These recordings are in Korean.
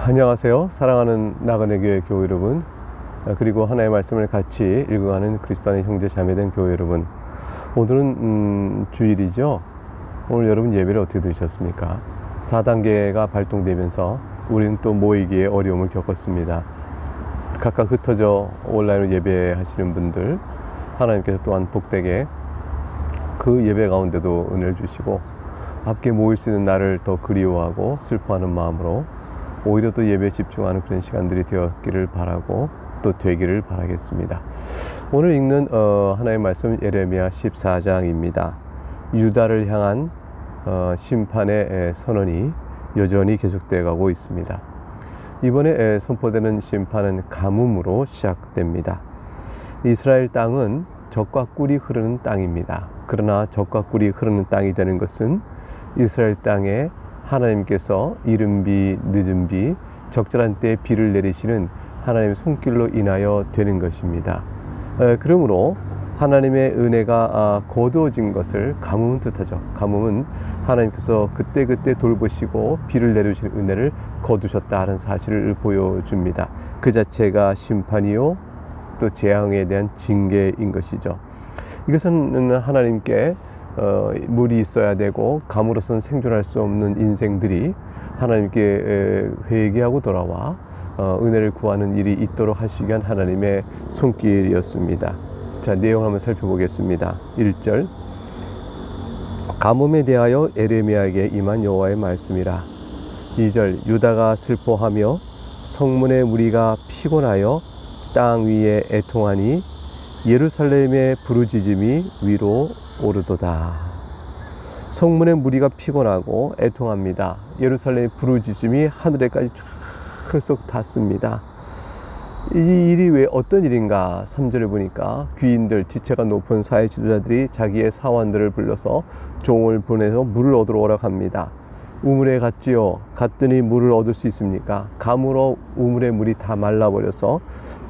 안녕하세요. 사랑하는 나그네 교회 교회 여러분, 그리고 하나님의 말씀을 같이 읽어가는 그리스도 안의 형제 자매된 교회 여러분, 오늘은 주일이죠. 오늘 여러분 예배를 어떻게 들으셨습니까? 4단계가 발동되면서 우리는 또 모이기에 어려움을 겪었습니다. 각각 흩어져 온라인으로 예배하시는 분들, 하나님께서 또한 복되게 그 예배 가운데도 은혜를 주시고 함께 모일 수 있는 날을 더 그리워하고 슬퍼하는 마음으로 오히려 또 예배에 집중하는 그런 시간들이 되었기를 바라고 또 되기를 바라겠습니다. 오늘 읽는 하나님의 말씀 예레미야 14장입니다. 유다를 향한 심판의 선언이 여전히 계속되어 가고 있습니다. 이번에 선포되는 심판은 가뭄으로 시작됩니다. 이스라엘 땅은 젖과 꿀이 흐르는 땅입니다. 그러나 젖과 꿀이 흐르는 땅이 되는 것은 이스라엘 땅에 하나님께서 이른 비, 늦은 비, 적절한 때에 비를 내리시는 하나님의 손길로 인하여 되는 것입니다. 그러므로 하나님의 은혜가 거두어진 것을 가뭄은 뜻하죠. 가뭄은 하나님께서 그때그때 돌보시고 비를 내리시는 은혜를 거두셨다 하는 사실을 보여줍니다. 그 자체가 심판이요 또 재앙에 대한 징계인 것이죠. 이것은 하나님께 물이 있어야 되고 감으로서는 생존할 수 없는 인생들이 하나님께 회개하고 돌아와 은혜를 구하는 일이 있도록 하시기 위한 하나님의 손길이었습니다. 자, 내용 한번 살펴보겠습니다. 1절, 가뭄에 대하여 에레미야에게 임한 여호와의 말씀이라. 2절, 유다가 슬퍼하며 성문의 무리가 피곤하여 땅 위에 애통하니 예루살렘의 부르짖음이 위로 오르도다. 성문의 무리가 피곤하고 애통합니다. 예루살렘의 부르짖음이 하늘에까지 쫙 닿습니다. 이 일이 왜 어떤 일인가? 3절에 보니까 귀인들, 지체가 높은 사회 지도자들이 자기의 사원들을 불러서 종을 보내서 물을 얻으러 오라고 합니다. 우물에 갔지요. 갔더니 물을 얻을 수 있습니까? 가물어 우물의 물이 다 말라버려서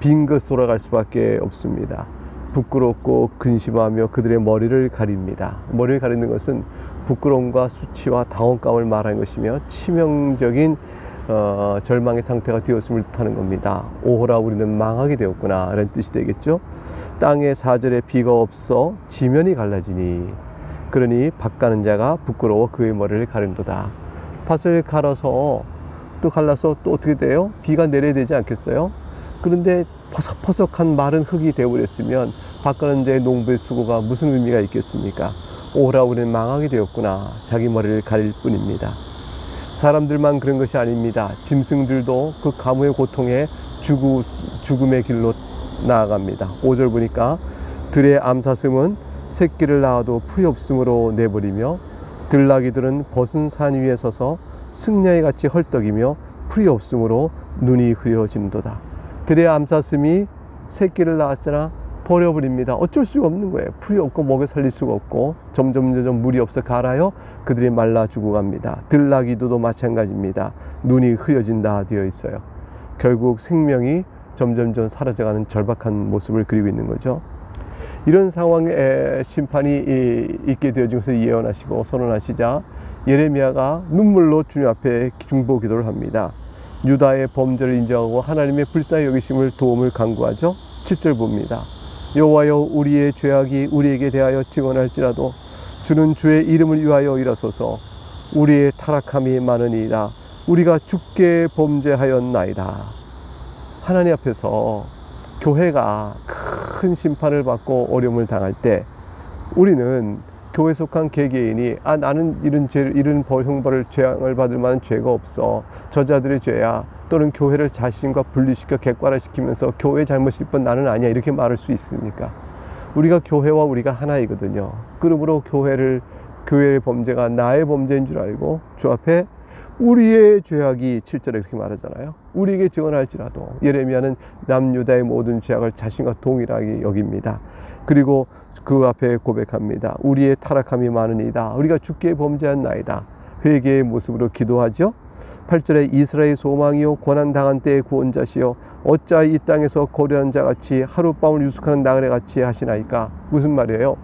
빈것이 돌아갈 수밖에 없습니다. 부끄럽고 근심하며 그들의 머리를 가립니다. 머리를 가리는 것은 부끄러움과 수치와 당혹감을 말하는 것이며 치명적인 절망의 상태가 되었음을 뜻하는 겁니다. 오호라, 우리는 망하게 되었구나 라는 뜻이 되겠죠. 땅에 4절에 비가 없어 지면이 갈라지니 그러니 밭 가는 자가 부끄러워 그의 머리를 가린도다. 밭을 갈아서 또 갈라서 또 어떻게 돼요? 비가 내려야 되지 않겠어요? 그런데 퍼석퍼석한 마른 흙이 되어버렸으면 밭 가는 자의 농부의 수고가 무슨 의미가 있겠습니까? 오라, 우리는 망하게 되었구나. 자기 머리를 가릴 뿐입니다. 사람들만 그런 것이 아닙니다. 짐승들도 그 가뭄의 고통에 죽음의 길로 나아갑니다. 5절 보니까 들의 암사슴은 새끼를 낳아도 풀이 없음으로 내버리며 들나귀들은 벗은 산 위에 서서 승려의 같이 헐떡이며 풀이 없음으로 눈이 흐려지는도다. 들의 암사슴이 새끼를 낳았잖아. 버려버립니다. 어쩔 수가 없는 거예요. 풀이 없고 먹여 살릴 수가 없고 점점 물이 없어 갈아요. 그들이 말라 죽어갑니다. 들나귀도 마찬가지입니다. 눈이 흐려진다 되어 있어요. 결국 생명이 점점 사라져가는 절박한 모습을 그리고 있는 거죠. 이런 상황에 심판이 있게 되어진 것을 예언하시고 선언하시자 예레미야가 눈물로 주님 앞에 중보 기도를 합니다. 유다의 범죄를 인정하고 하나님의 불쌍히 여기심을 도움을 간구하죠. 7절 봅니다. 여호와여, 우리의 죄악이 우리에게 대하여 증언할지라도 주는 주의 이름을 위하여 일하소서. 우리의 타락함이 많으니이다. 우리가 주께 범죄하였나이다. 하나님 앞에서 교회가 큰 심판을 받고 어려움을 당할 때 우리는 교회 속한 개개인이 나는 이런 형벌을 재앙을 받을 만한 죄가 없어, 저자들의 죄야, 또는 교회를 자신과 분리시켜 객관화시키면서 교회의 잘못일 뿐 나는 아니야, 이렇게 말할 수 있습니까? 우리가 교회와 우리가 하나이거든요. 그러므로 교회의 범죄가 나의 범죄인 줄 알고 주 앞에 우리의 죄악이 7절에 그렇게 말하잖아요. 우리에게 증언할지라도. 예레미야는 남유다의 모든 죄악을 자신과 동일하게 여깁니다. 그리고 그 앞에 고백합니다. 우리의 타락함이 많으니이다. 우리가 주께 범죄한나이다. 회개의 모습으로 기도하죠. 8절에 이스라엘의 소망이요 고난당한 때의 구원자시여 어찌 이 땅에서 거류하는 자같이 하룻밤을 유숙하는 나그네같이 하시나이까. 무슨 말이에요?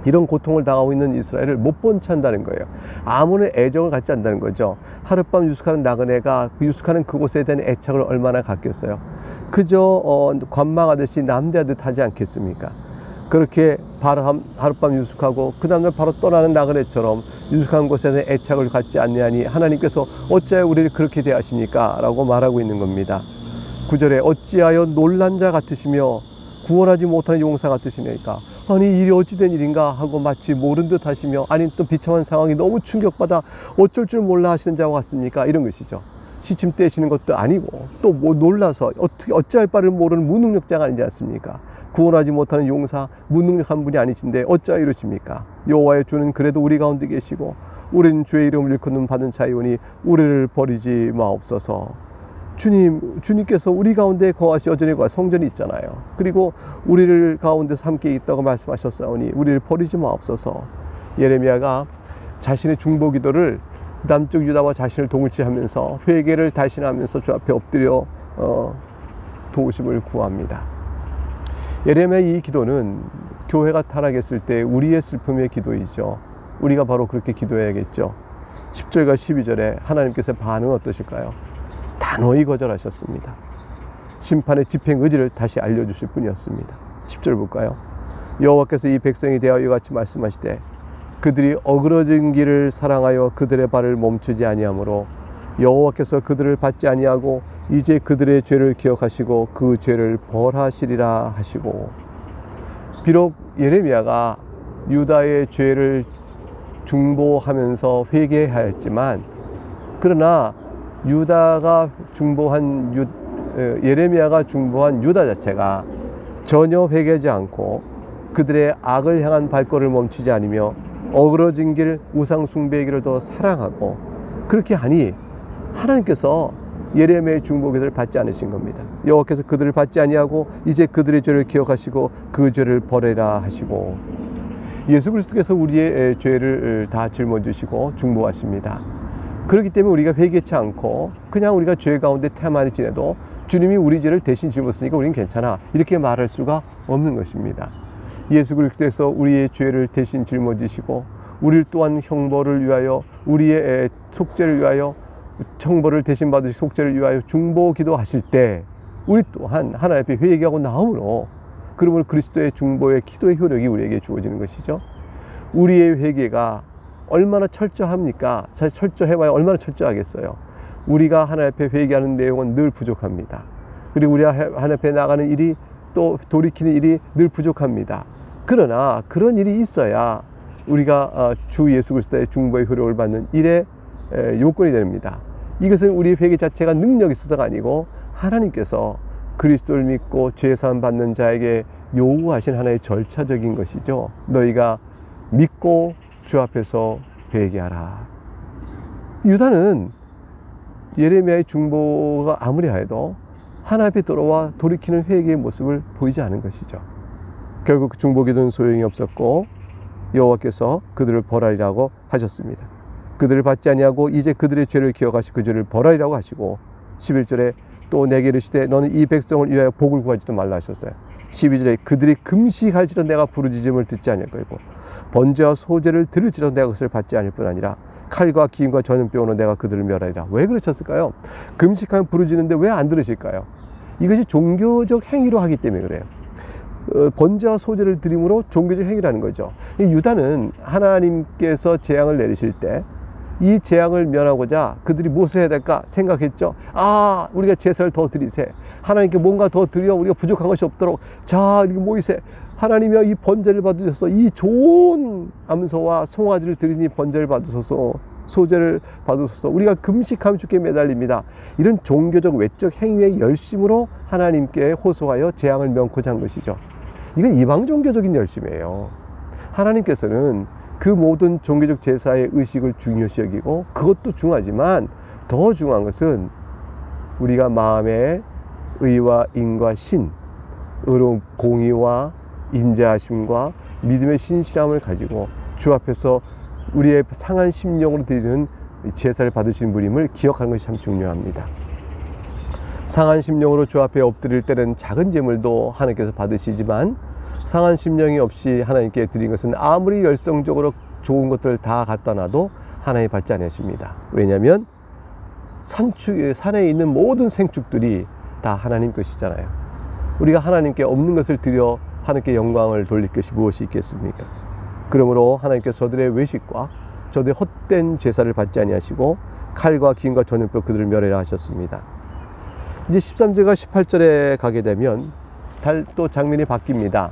이런 고통을 당하고 있는 이스라엘을 못 본 채 한다는 거예요. 아무런 애정을 갖지 않는다는 거죠. 하룻밤 유숙하는 나그네가 그 유숙하는 그곳에 대한 애착을 얼마나 갖겠어요. 그저 관망하듯이 남대하듯 하지 않겠습니까? 그렇게 하룻밤 유숙하고 그 다음날 바로 떠나는 나그네처럼 유숙한 곳에 대한 애착을 갖지 않냐니 하나님께서 어찌하여 우리를 그렇게 대하십니까? 라고 말하고 있는 겁니다. 9절에 어찌하여 놀란 자 같으시며 구원하지 못하는 용사 같으시니까, 아니 일이 어찌된 일인가 하고 마치 모른 듯 하시며, 아니 또 비참한 상황이 너무 충격받아 어쩔 줄 몰라 하시는 자와 같습니까? 이런 것이죠. 시침 떼시는 것도 아니고 또 뭐 놀라서 어찌할 바를 모르는 무능력자가 아니지 않습니까? 구원하지 못하는 용사, 무능력한 분이 아니신데 어찌하여 이러십니까? 여호와의 주는 그래도 우리 가운데 계시고 우리는 주의 이름을 일컫는 받은 자이오니 우리를 버리지 마옵소서. 주님께서 우리 가운데 거하시 여전히 성전이 있잖아요. 그리고 우리를 가운데서 함께 있다고 말씀하셨사오니 우리를 버리지 마옵소서. 예레미야가 자신의 중보 기도를 남쪽 유다와 자신을 동일치하면서 회개를 다신하면서 주 앞에 엎드려 도우심을 구합니다. 예레미야의 이 기도는 교회가 타락했을 때 우리의 슬픔의 기도이죠. 우리가 바로 그렇게 기도해야겠죠. 10절과 12절에 하나님께서 반응은 어떠실까요? 단호히 거절하셨습니다. 심판의 집행 의지를 다시 알려주실 뿐이었습니다. 10절 볼까요? 여호와께서 이 백성에 대하여 이같이 말씀하시되 그들이 어그러진 길을 사랑하여 그들의 발을 멈추지 아니하므로 여호와께서 그들을 받지 아니하고 이제 그들의 죄를 기억하시고 그 죄를 벌하시리라 하시고. 비록 예레미야가 유다의 죄를 중보하면서 회개하였지만, 그러나 예레미야가 중보한 유다 자체가 전혀 회개하지 않고 그들의 악을 향한 발걸음을 멈추지 않으며 어그러진 길, 우상 숭배의 길을 더 사랑하고, 그렇게 하니 하나님께서 예레미야의 중보 기도를 받지 않으신 겁니다. 여호와께서 그들을 받지 아니하고 이제 그들의 죄를 기억하시고 그 죄를 벌하라 하시고. 예수 그리스도께서 우리의 죄를 다 짊어지시고 중보하십니다. 그렇기 때문에 우리가 회개치 않고 그냥 우리가 죄 가운데 태만히 지내도 주님이 우리 죄를 대신 짊었으니까 우리는 괜찮아, 이렇게 말할 수가 없는 것입니다. 예수 그리스도께서 우리의 죄를 대신 짊어지시고 우리를 또한 형벌을 위하여, 우리의 속죄를 위하여, 형벌을 대신 받으시 속죄를 위하여 중보 기도하실 때 우리 또한 하나님 앞에 회개하고 나옴으로, 그러므로 그리스도의 중보의 기도의 효력이 우리에게 주어지는 것이죠. 우리의 회개가 얼마나 철저합니까? 사실 철저해봐야 얼마나 철저하겠어요. 우리가 하나님 앞에 회개하는 내용은 늘 부족합니다. 그리고 우리가 하나님 앞에 나가는 일이, 또 돌이키는 일이 늘 부족합니다. 그러나 그런 일이 있어야 우리가 주 예수 그리스도의 중보의 효력을 받는 일의 요건이 됩니다. 이것은 우리 회개 자체가 능력이 있어서가 아니고 하나님께서 그리스도를 믿고 죄사함 받는 자에게 요구하신 하나의 절차적인 것이죠. 너희가 믿고 주 앞에서 회개하라. 유다는 예레미야의 중보가 아무리 하여도 하나님 앞에 돌아와 돌이키는 회개의 모습을 보이지 않은 것이죠. 결국 중보 기도는 소용이 없었고 여호와께서 그들을 벌하리라고 하셨습니다. 그들을 받지 아니하고 이제 그들의 죄를 기억하시고 그 죄를 벌하리라고 하시고, 11절에 또 내게 이르시되 너는 이 백성을 위하여 복을 구하지도 말라 하셨어요. 12절에 그들이 금식할지라도 내가 부르짖음을 듣지 아니할 것이고 번제와 소제를 들을지라도 내가 그것을 받지 않을 뿐 아니라 칼과 기임과 전염병으로 내가 그들을 멸하리라. 왜 그러셨을까요? 금식하면 부르짖는데 왜 안 들으실까요? 이것이 종교적 행위로 하기 때문에 그래요. 번제와 소제를 드림으로 종교적 행위라는 거죠. 유다는 하나님께서 재앙을 내리실 때 이 재앙을 면하고자 그들이 무엇을 해야 될까 생각했죠. 우리가 제사를 더 드리세. 하나님께 뭔가 더 드려 우리가 부족한 것이 없도록. 자, 이렇게 모이세. 하나님이여 이 번제를 받으셔서 이 좋은 암소와 송아지를 드리니 번제를 받으소서, 소제를 받으소서. 우리가 금식하면 주께 매달립니다. 이런 종교적 외적 행위의 열심으로 하나님께 호소하여 재앙을 면코자 한 것이죠. 이건 이방 종교적인 열심이에요. 하나님께서는 그 모든 종교적 제사의 의식을 중요시 여기고 그것도 중요하지만 더 중요한 것은 우리가 마음의 의와 인과 신, 의로운 공의와 인자하심과 믿음의 신실함을 가지고 주 앞에서 우리의 상한 심령으로 드리는 제사를 받으시는 분임을 기억하는 것이 참 중요합니다. 상한 심령으로 주 앞에 엎드릴 때는 작은 제물도 하나님께서 받으시지만 상한 심령이 없이 하나님께 드린 것은 아무리 열성적으로 좋은 것들을 다 갖다 놔도 하나님 받지 않으십니다. 왜냐하면 산에 있는 모든 생축들이 다 하나님 것이잖아요. 우리가 하나님께 없는 것을 드려 하나님께 영광을 돌릴 것이 무엇이 있겠습니까? 그러므로 하나님께서 저들의 외식과 저들의 헛된 제사를 받지 아니하시고 칼과 기근과 전염병 그들을 멸하라 하셨습니다. 이제 13절과 18절에 가게 되면 또 장면이 바뀝니다.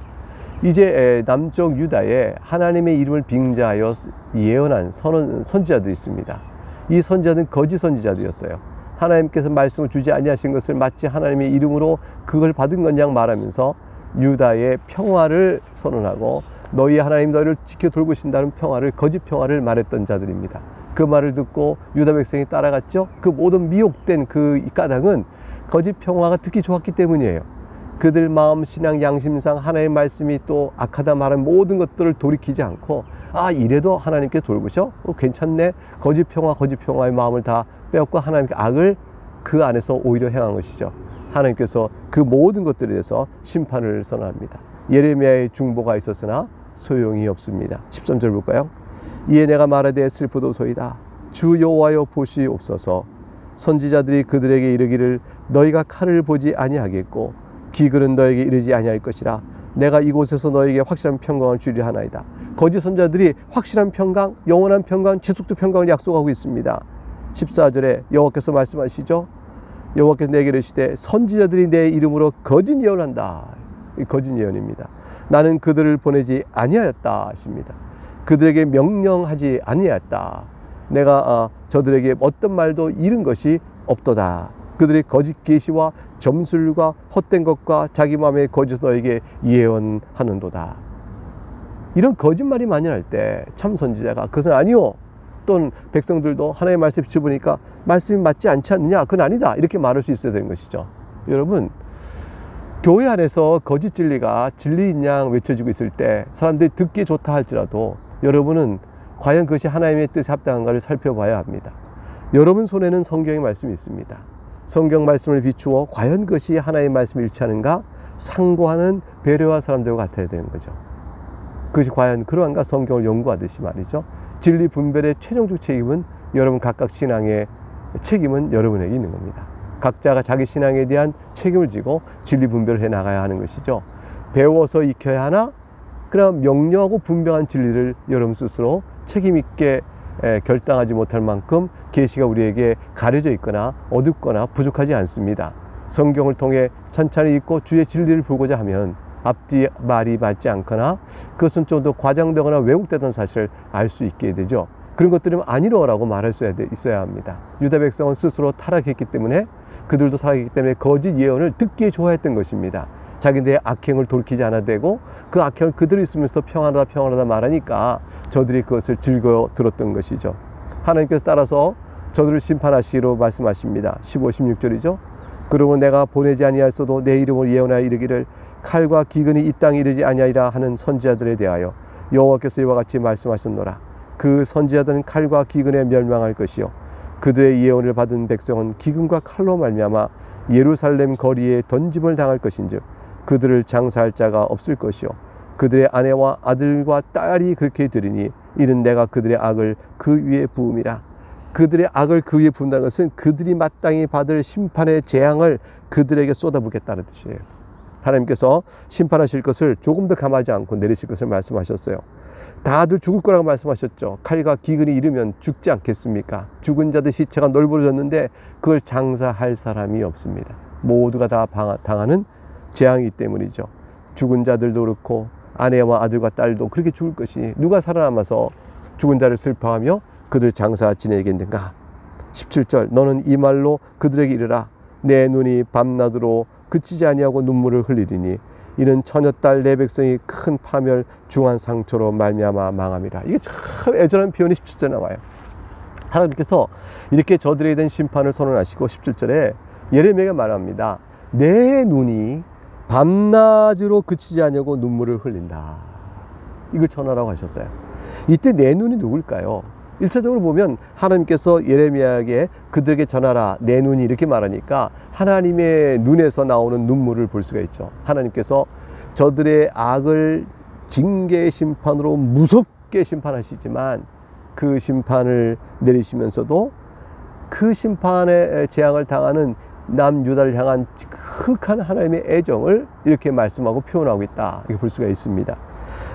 이제 남쪽 유다에 하나님의 이름을 빙자하여 예언한 선지자들이 있습니다. 이 선지자들은 거짓 선지자들이었어요. 하나님께서 말씀을 주지 아니하신 것을 마치 하나님의 이름으로 그걸 받은 것양 말하면서 유다의 평화를 선언하고 너희 하나님 너희를 지켜 돌보신다는 평화를, 거짓 평화를 말했던 자들입니다. 그 말을 듣고 유다 백성이 따라갔죠. 그 모든 미혹된 그 까닭은 거짓 평화가 듣기 좋았기 때문이에요. 그들 마음, 신앙, 양심상 하나님의 말씀이 또 악하다 말한 모든 것들을 돌이키지 않고 이래도 하나님께 돌보셔? 괜찮네. 거짓 평화의 마음을 다 빼앗고 하나님께 악을 그 안에서 오히려 행한 것이죠. 하나님께서 그 모든 것들에 대해서 심판을 선언합니다. 예레미야의 중보가 있었으나 소용이 없습니다. 13절 볼까요? 이에 내가 말하되 슬프도소이다. 주 여호와여 보시옵소서. 선지자들이 그들에게 이르기를 너희가 칼을 보지 아니하겠고 기근은 너에게 이르지 아니할 것이라. 내가 이곳에서 너에게 확실한 평강을 주리라 하나이다. 거짓 선지자들이 확실한 평강, 영원한 평강, 지속적 평강을 약속하고 있습니다. 14절에 여호와께서 말씀하시죠. 여호와께서 내게 이르시되 선지자들이 내 이름으로 거짓 예언한다. 이 거짓 예언입니다. 나는 그들을 보내지 아니하였다 하십니다. 그들에게 명령하지 아니하였다. 내가 저들에게 어떤 말도 잃은 것이 없도다. 그들의 거짓 계시와 점술과 헛된 것과 자기 마음의 거짓 너에게 예언하는도다. 이런 거짓말이 만연할 때 참 선지자가 그것은 아니요, 또는 백성들도 하나님의 말씀을 비춰보니까 말씀이 맞지 않지 않느냐, 그건 아니다, 이렇게 말할 수 있어야 되는 것이죠. 여러분, 교회 안에서 거짓 진리가 진리인 양 외쳐지고 있을 때 사람들이 듣기 좋다 할지라도 여러분은 과연 그것이 하나님의 뜻에 합당한가를 살펴봐야 합니다. 여러분 손에는 성경의 말씀이 있습니다. 성경 말씀을 비추어 과연 그것이 하나님의 말씀에 일치하는가 상고하는 배려와 사람들과 같아야 되는 거죠. 그것이 과연 그러한가 성경을 연구하듯이 말이죠. 진리 분별의 최종적 책임은 여러분 각각 신앙의 책임은 여러분에게 있는 겁니다. 각자가 자기 신앙에 대한 책임을 지고 진리 분별을 해 나가야 하는 것이죠. 배워서 익혀야 하나? 그럼 명료하고 분명한 진리를 여러분 스스로 책임 있게 결당하지 못할 만큼 계시가 우리에게 가려져 있거나 어둡거나 부족하지 않습니다. 성경을 통해 천천히 읽고 주의 진리를 보고자 하면 앞뒤 말이 맞지 않거나 그것은 좀 더 과장되거나 왜곡되던 사실을 알 수 있게 되죠. 그런 것들은 아니로라고 말할 수 있어야 합니다. 유다 백성은 스스로 타락했기 때문에, 그들도 타락했기 때문에 거짓 예언을 듣기에 좋아했던 것입니다. 자기들의 악행을 돌이키지 않아도 되고 그 악행을 그들이 있으면서 평안하다 말하니까 저들이 그것을 즐거워 들었던 것이죠. 하나님께서 따라서 저들을 심판하시기로 말씀하십니다. 15, 16절이죠. 그러므로 내가 보내지 아니하였어도 내 이름으로 예언하여 이르기를 칼과 기근이 이 땅에 이르지 아니하리라 하는 선지자들에 대하여 여호와께서 이와 같이 말씀하셨노라. 그 선지자들은 칼과 기근에 멸망할 것이요 그들의 예언을 받은 백성은 기근과 칼로 말미암아 예루살렘 거리에 던짐을 당할 것인즉 그들을 장사할 자가 없을 것이요 그들의 아내와 아들과 딸이 그렇게 되리니 이는 내가 그들의 악을 그 위에 부음이라. 그들의 악을 그 위에 부은다는 것은 그들이 마땅히 받을 심판의 재앙을 그들에게 쏟아붓겠다는 뜻이에요. 하나님께서 심판하실 것을 조금 더 감하지 않고 내리실 것을 말씀하셨어요. 다들 죽을 거라고 말씀하셨죠. 칼과 기근이 이르면 죽지 않겠습니까? 죽은 자들 시체가 널브러졌는데 그걸 장사할 사람이 없습니다. 모두가 다 당하는 재앙이기 때문이죠. 죽은 자들도 그렇고 아내와 아들과 딸도 그렇게 죽을 것이니 누가 살아남아서 죽은 자를 슬퍼하며 그들 장사 지내겠는가. 17절 너는 이 말로 그들에게 이르라. 내 눈이 밤낮으로 그치지 아니하고 눈물을 흘리리니 이는 처녀딸 내 백성이 큰 파멸 중한 상처로 말미암아 망함이라. 이게 참 애절한 표현이 17절에 나와요. 하나님께서 이렇게 저들에 대한 심판을 선언하시고 17절에 예레미야가 말합니다. 내 눈이 밤낮으로 그치지 아니하고 눈물을 흘린다. 이걸 전하라고 하셨어요. 이때 내 눈이 누굴까요? 1차적으로 보면 하나님께서 예레미야에게 그들에게 전하라 내 눈이 이렇게 말하니까 하나님의 눈에서 나오는 눈물을 볼 수가 있죠. 하나님께서 저들의 악을 징계의 심판으로 무섭게 심판하시지만 그 심판을 내리시면서도 그 심판의 재앙을 당하는 남유다를 향한 극한 하나님의 애정을 이렇게 말씀하고 표현하고 있다, 이렇게 볼 수가 있습니다.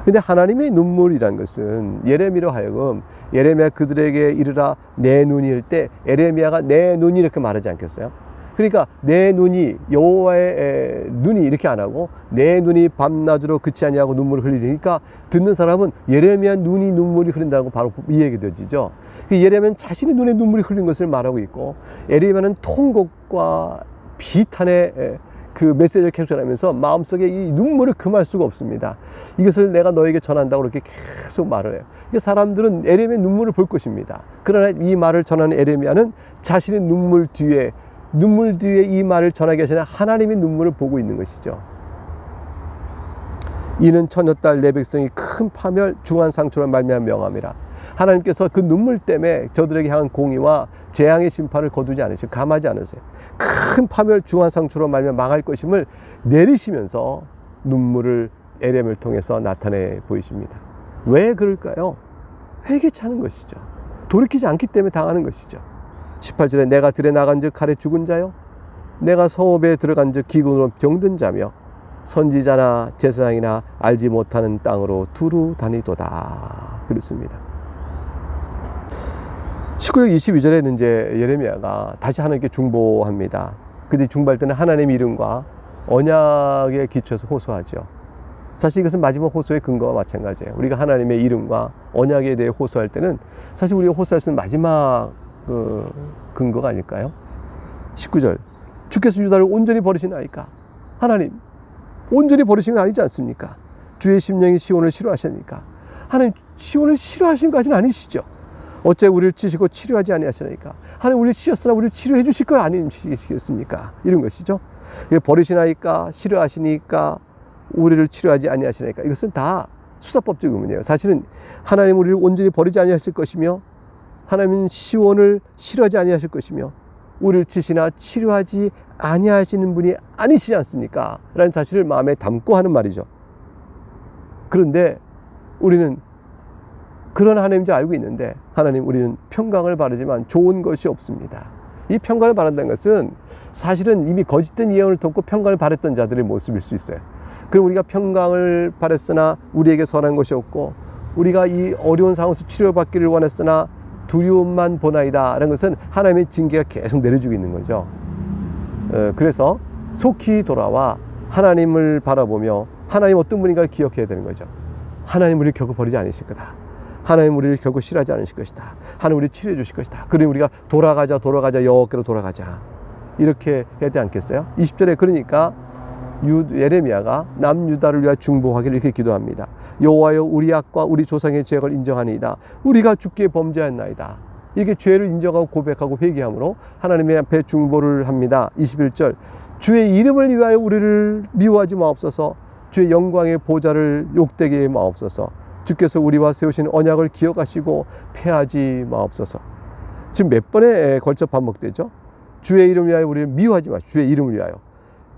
근데 하나님의 눈물이란 것은 예레미야로 하여금 예레미야 그들에게 이르라 내 눈일 때 예레미야가 내 눈이 이렇게 말하지 않겠어요? 그러니까 내 눈이 여호와의 눈이 이렇게 안 하고 내 눈이 밤낮으로 그치 아니하고 눈물을 흘리니까 듣는 사람은 예레미야 눈이 눈물이 흐른다고 바로 이해가 되지죠. 예레미야는 자신의 눈에 눈물이 흘린 것을 말하고 있고 예레미야는 통곡과 비탄의 그 메시지를 계속 전하면서 마음속에 이 눈물을 금할 수가 없습니다. 이것을 내가 너에게 전한다고 그렇게 계속 말을 해요. 사람들은 예레미야의 눈물을 볼 것입니다. 그러나 이 말을 전하는 예레미야는 자신의 눈물 뒤에 이 말을 전하기 전에 하나님의 눈물을 보고 있는 것이죠. 이는 처녀딸 내 백성이 큰 파멸 중한 상처로 말미암아 명함이라. 하나님께서 그 눈물 때문에 저들에게 향한 공의와 재앙의 심판을 거두지 않으시고 감하지 않으세요. 큰 파멸 중한 상처로 말미암아 망할 것임을 내리시면서 눈물을 예레미야를 통해서 나타내 보이십니다. 왜 그럴까요? 회개치 않은 것이죠. 돌이키지 않기 때문에 당하는 것이죠. 18절에 내가 들에 나간즉 칼에 죽은 자요 내가 성읍에 들어간즉 기근으로 병든 자며 선지자나 제사장이나 알지 못하는 땅으로 두루 다니도다, 그렇습니다. 19절 22절에는 이제 예레미야가 다시 하나님께 중보합니다. 근데 중보할 때는 하나님 이름과 언약에 기초해서 호소하죠. 사실 이것은 마지막 호소의 근거와 마찬가지예요. 우리가 하나님의 이름과 언약에 대해 호소할 때는 사실 우리가 호소할 수 있는 마지막 근거가 아닐까요? 19절 주께서 유다를 온전히 버리시나이까. 하나님 온전히 버리신 건 아니지 않습니까? 주의 심령이 시온을 싫어하시니까. 하나님 시온을 싫어하신 것은 아니시죠? 어째 우리를 치시고 치료하지 아니하시나이까. 하나님 우리를 치셨으나 우리를 치료해 주실 거 아니시겠습니까? 이런 것이죠. 버리시나이까, 싫어하시니까, 우리를 치료하지 아니하시나이까. 이것은 다 수사법적 의문이에요. 사실은 하나님 우리를 온전히 버리지 아니하실 것이며 하나님은 시온을 싫어하지 아니하실 것이며 우리를 치시나 치료하지 아니하시는 분이 아니시지 않습니까? 라는 사실을 마음에 담고 하는 말이죠. 그런데 우리는 그런 하나님인 줄 알고 있는데 하나님 우리는 평강을 바라지만 좋은 것이 없습니다. 이 평강을 바란다는 것은 사실은 이미 거짓된 예언을 듣고 평강을 바랬던 자들의 모습일 수 있어요. 그럼 우리가 평강을 바랬으나 우리에게 선한 것이 없고 우리가 이 어려운 상황에서 치료받기를 원했으나 두려움만 보나이다 라는 것은 하나님의 징계가 계속 내려주고 있는 거죠. 그래서 속히 돌아와 하나님을 바라보며 하나님 어떤 분인가를 기억해야 되는 거죠. 하나님 우리를 결코 버리지 않으실 거다. 하나님 우리를 결코 싫어하지 않으실 것이다. 하나님 우리를 치료해 주실 것이다. 그러니 우리가 돌아가자 여호와께로 돌아가자, 이렇게 해야 되지 않겠어요? 20절에 그러니까 예레미야가 남유다를 위하여 중보하기를 이렇게 기도합니다. 여호와여 우리 악과 우리 조상의 죄를 인정하니이다. 우리가 주께 범죄하였나이다. 이게 죄를 인정하고 고백하고 회개함으로 하나님의 앞에 중보를 합니다. 21절 주의 이름을 위하여 우리를 미워하지 마옵소서. 주의 영광의 보좌를 욕되게 마옵소서. 주께서 우리와 세우신 언약을 기억하시고 패하지 마옵소서. 지금 몇 번에 걸쳐 반복되죠? 주의 이름을 위하여 우리를 미워하지 마십시오. 주의 이름을 위하여.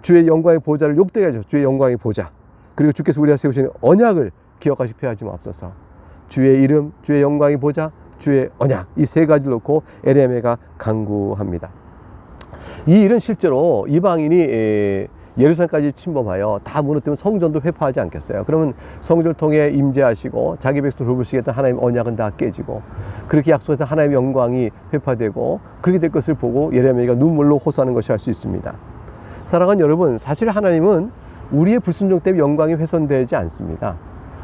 주의 영광의 보좌를 욕되게 하죠. 주의 영광의 보좌. 그리고 주께서 우리와 세우신 언약을 기억하시고 패하지 마옵소서. 주의 이름, 주의 영광의 보좌, 주의 언약, 이 세 가지를 놓고 예레미야가 간구합니다. 이 일은 실제로 이방인이 예루살렘까지 침범하여 다 무너뜨리면 성전도 회파하지 않겠어요? 그러면 성전을 통해 임재하시고 자기 백성을 돌보시겠다는 하나님의 언약은 다 깨지고 그렇게 약속했던 하나님의 영광이 회파되고 그렇게 될 것을 보고 예레미야가 눈물로 호소하는 것이 할 수 있습니다. 사랑하는 여러분, 사실 하나님은 우리의 불순종 때문에 영광이 훼손되지 않습니다.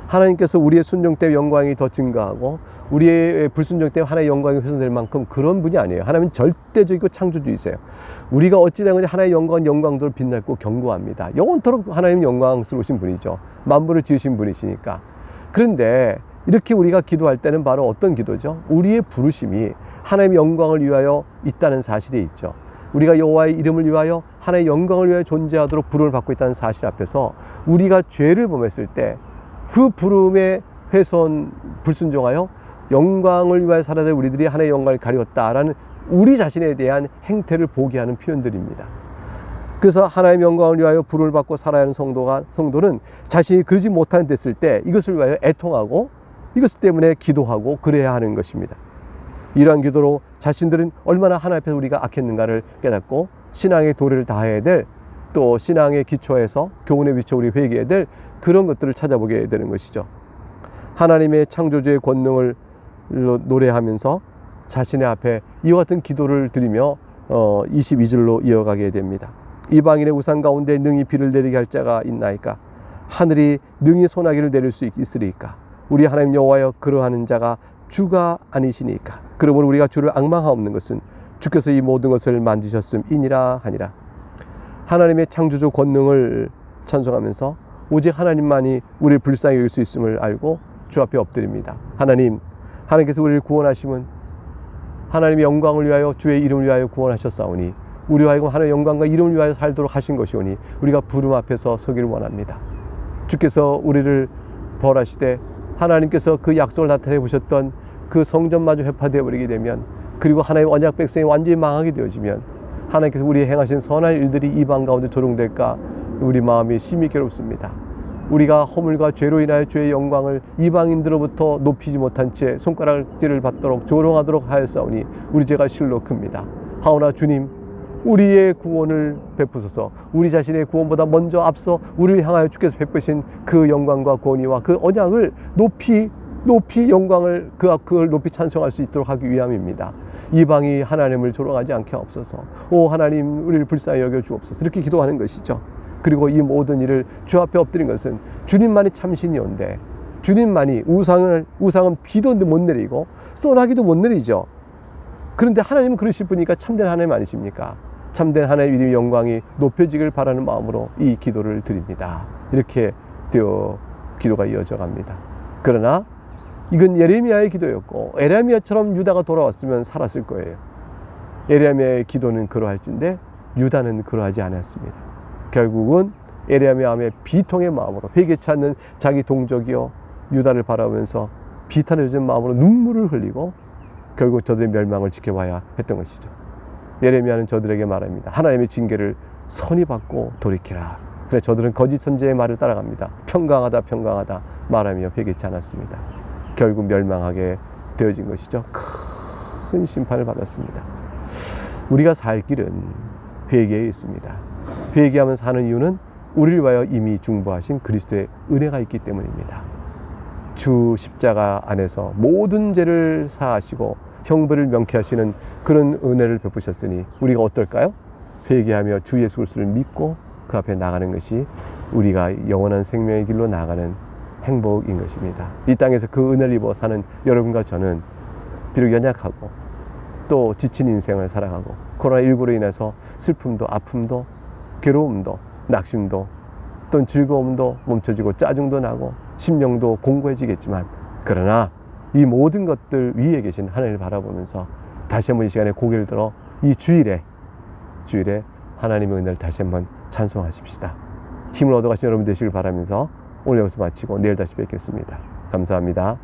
하나님께서 우리의 순종 때문에 영광이 더 증가하고 우리의 불순종 때문에 하나님의 영광이 훼손될 만큼 그런 분이 아니에요. 하나님은 절대적이고 창조주이세요. 우리가 어찌된 건지 하나님의 영광은 영광대로 빛날고 견고합니다. 영원토록 하나님은 영광스러우신 분이죠. 만물을 지으신 분이시니까. 그런데 이렇게 우리가 기도할 때는 바로 어떤 기도죠? 우리의 부르심이 하나님의 영광을 위하여 있다는 사실이 있죠. 우리가 여호와의 이름을 위하여 하나님의 영광을 위하여 존재하도록 부름을 받고 있다는 사실 앞에서 우리가 죄를 범했을 때 그 부름에 훼손 불순종하여 영광을 위하여 살아야 될 우리들이 하나님의 영광을 가리웠다라는 우리 자신에 대한 행태를 보게 하는 표현들입니다. 그래서 하나님의 영광을 위하여 부름을 받고 살아야 하는 성도는 자신이 그러지 못한 됐을 때 이것을 위하여 애통하고 이것 때문에 기도하고 그래야 하는 것입니다. 이러한 기도로 자신들은 얼마나 하나님 앞에서 우리가 악했는가를 깨닫고 신앙의 도리를 다해야 될, 또 신앙의 기초에서 교훈의 비춰 우리 회개해야 될 그런 것들을 찾아보게 되는 것이죠. 하나님의 창조주의 권능을 노래하면서 자신의 앞에 이와 같은 기도를 드리며 22절로 이어가게 됩니다. 이방인의 우상 가운데 능히 비를 내리게 할 자가 있나이까? 하늘이 능히 소나기를 내릴 수 있으리이까? 우리 하나님 여호와여, 그러하는 자가 주가 아니시니까? 그러므로 우리가 주를 앙망하옵는 것은 주께서 이 모든 것을 만드셨음이니라 하니라. 하나님의 창조주 권능을 찬송하면서 오직 하나님만이 우리를 불쌍히 여길 수 있음을 알고 주 앞에 엎드립니다. 하나님께서 우리를 구원하심은 하나님의 영광을 위하여 주의 이름을 위하여 구원하셨사오니 우리와 하여금 하나님의 영광과 이름을 위하여 살도록 하신 것이오니 우리가 부름 앞에서 서기를 원합니다. 주께서 우리를 벌하시되 하나님께서 그 약속을 나타내 보셨던 그 성전마저 회파되어 버리게 되면, 그리고 하나님의 언약 백성이 완전히 망하게 되어지면 하나님께서 우리 행하신 선한 일들이 이방 가운데 조롱될까 우리 마음이 심히 괴롭습니다. 우리가 허물과 죄로 인하여 주의 영광을 이방인들로부터 높이지 못한 채 손가락질을 받도록 조롱하도록 하였사오니 우리 죄가 실로 큽니다. 하오나 주님, 우리의 구원을 베푸소서. 우리 자신의 구원보다 먼저 앞서 우리를 향하여 주께서 베푸신 그 영광과 권위와 그 언약을 높이 영광을 그걸 높이 찬송할 수 있도록 하기 위함입니다. 이방이 하나님을 조롱하지 않게 하옵소서. 오 하나님, 우리를 불쌍히 여겨 주옵소서. 이렇게 기도하는 것이죠. 그리고 이 모든 일을 주 앞에 엎드린 것은 주님만이 참신이온데, 주님만이 우상은 비도 못 내리고 소나기도 못 내리죠. 그런데 하나님은 그러실 분이니까 참된 하나님 아니십니까? 참된 하나님의 이름의 영광이 높여지길 바라는 마음으로 이 기도를 드립니다. 이렇게 기도가 이어져 갑니다. 그러나 이건 예레미야의 기도였고, 예레미야처럼 유다가 돌아왔으면 살았을 거예요. 예레미야의 기도는 그러할진데 유다는 그러하지 않았습니다. 결국은 예레미야의 비통의 마음으로 회개치 않는 자기 동족이요 유다를 바라보면서 비탄에 젖은 마음으로 눈물을 흘리고 결국 저들의 멸망을 지켜봐야 했던 것이죠. 예레미야는 저들에게 말합니다. 하나님의 징계를 선히 받고 돌이키라. 그래 저들은 거짓 선지자의 말을 따라갑니다. 평강하다 말하며 회개치 않았습니다. 결국 멸망하게 되어진 것이죠. 큰 심판을 받았습니다. 우리가 살 길은 회개에 있습니다. 회개하면 사는 이유는 우리를 위하여 이미 중보하신 그리스도의 은혜가 있기 때문입니다. 주 십자가 안에서 모든 죄를 사하시고 형벌을 명쾌하시는 그런 은혜를 베푸셨으니 우리가 어떨까요? 회개하며 주 예수 그리스도를 믿고 그 앞에 나가는 것이 우리가 영원한 생명의 길로 나가는 행복인 것입니다. 이 땅에서 그 은혜를 입어 사는 여러분과 저는 비록 연약하고 또 지친 인생을 살아가고 코로나19로 인해서 슬픔도 아픔도 괴로움도 낙심도 또 즐거움도 멈춰지고 짜증도 나고 심령도 공고해지겠지만, 그러나 이 모든 것들 위에 계신 하나님을 바라보면서 다시 한번 이 시간에 고개를 들어 이 주일에 하나님의 은혜를 다시 한번 찬송하십시다. 힘을 얻어가신 여러분 되시길 바라면서 오늘 여기서 마치고 내일 다시 뵙겠습니다. 감사합니다.